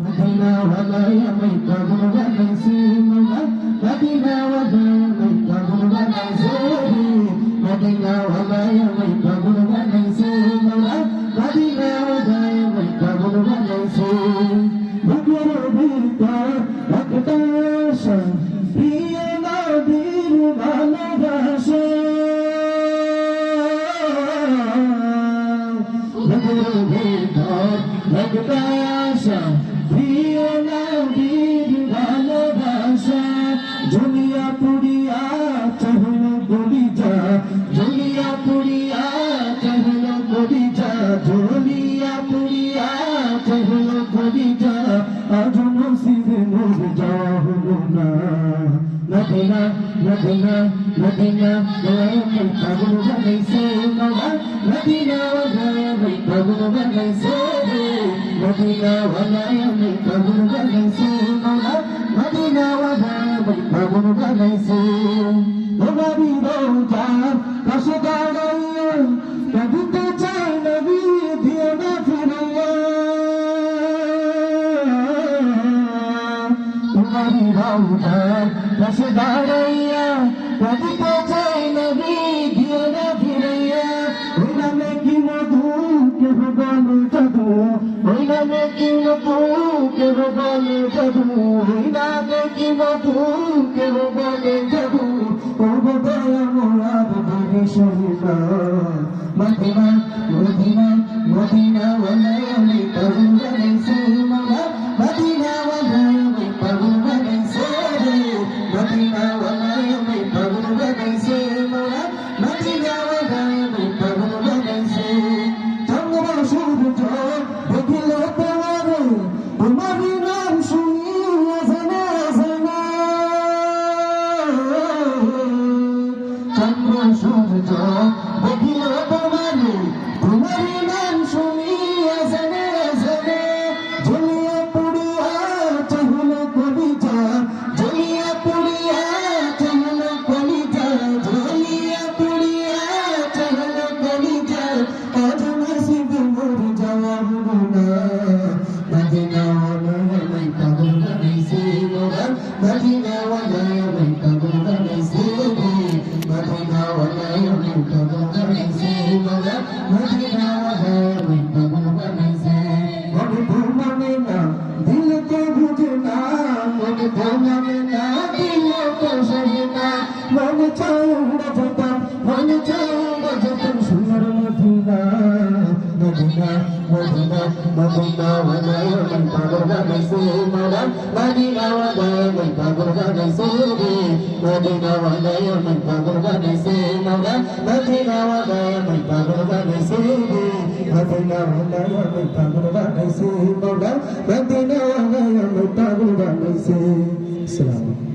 Medina ওয়ালায় আমায় পাগল বানাইছে মোরা, মদিনা ওয়ালায় আমায় পাগল বানাইছে, মদিনা ওয়ালায় আমায় পাগল বানাইছে মোরা, মদিনা ওয়ালায় আমায় পাগল বানাইছে। বুকের ভিতর একটা আশা, প্রিয় নবীর ভালোবাসা, বুকের ভিতর একটা আশা, প্রিয় নবীর ভালোবাসা, ঝুলিয়া পুরিয়া চহল কলিজা, ঝুলিয়া পুরিয়া চহল কলিজা, ঝুলিয়া পুরিয়া চহল কলিজা, আজ নসিবে মোর যাওয়া হলো না। মদিনা মদিনা মদিনা ওয়ালায় পাগল বানাইছে মোরা, মদিনা ওয়ালায় পাগল বানাইছে, মদিনা ওয়ালায় পাগল বানাইছে মোরা, মদিনা ওয়ালায় পাগল বানাইছে। তোমারই রওজার পাশে দাঁড়াইয়া কাঁদিতে চাই নবী, দিও না ফিরাইয়া। তোমারই রওজার পাশে দাঁড়াইয়া কাঁদিতে চাই নবী, দিও না ফিরাইয়া। ওই নামে কি মধু কেহ বলে জাদু, ওই নামে কি মধু কেহ বলে জাদু, ওই নামে কি মধু কেহ বলে জাদু, ও দয়া মোরাদ ধরে সহিবা। মদিনা মদিনা মদিনা ওয়ালায় আমায় পাগল বানাইছে মোরা, মদিনা ওয়ালায় আমায় পাগল বানাইছে, মদিনা ওয়ালায় আমায় পাগল বানাইছে মোরা, মদিনা ওয়ালায় আমায় পাগল বানাইছে। চন্দ্র সূর্য দেখিল তোমারে, তোমারই নাম শুনিয়া জানা জানা, চন্দ্র সূর্য দেখিল তোমারে, তোমারই নাম শুনিয়া জানা জানা, ঝুলিয়া পুড়িয়া চহল কলিজা, ঝুলিয়া পুড়িয়া চহল কলিজা, ঝুলিয়া পুড়িয়া চহল কলিজা, আজ নসিবে মোর যাওয়া হলো না। মদিনা ওয়ালায় আমায় পাগল বানাইছে মোরা, মদিনা ওয়ালায় আমায় পাগল বানাইছে, মদিনা ওয়ালায় আমায় পাগল বানাইছে মোরা, মদিনা ওয়ালায় আমায় পাগল বানাইছে। মনে তো মানে না দিল তো বুঝে না, মনে তো মানে না দিল তো সহে না, মনে চায় উড়ে যেতাম, মনে চায় উড়ে যেতাম সোনার মদিনা। মদিনা মদিনা মদিনা ওয়ালায় আমায় পাগল বানাইছে মোরা, মদিনা ওয়ালায় আমায় পাগল বানাইছে, মদিনা ওয়ালায় আমায় পাগল বানাইছে মোরা, মদিনা ওয়ালায় আমায় পাগল বানাইছে, মদিনা ওয়ালায় আমায় পাগল বানাইছে মোরা, মদিনা ওয়ালায় আমায় পাগল বানাইছে। আসসালামু আলাইকুম।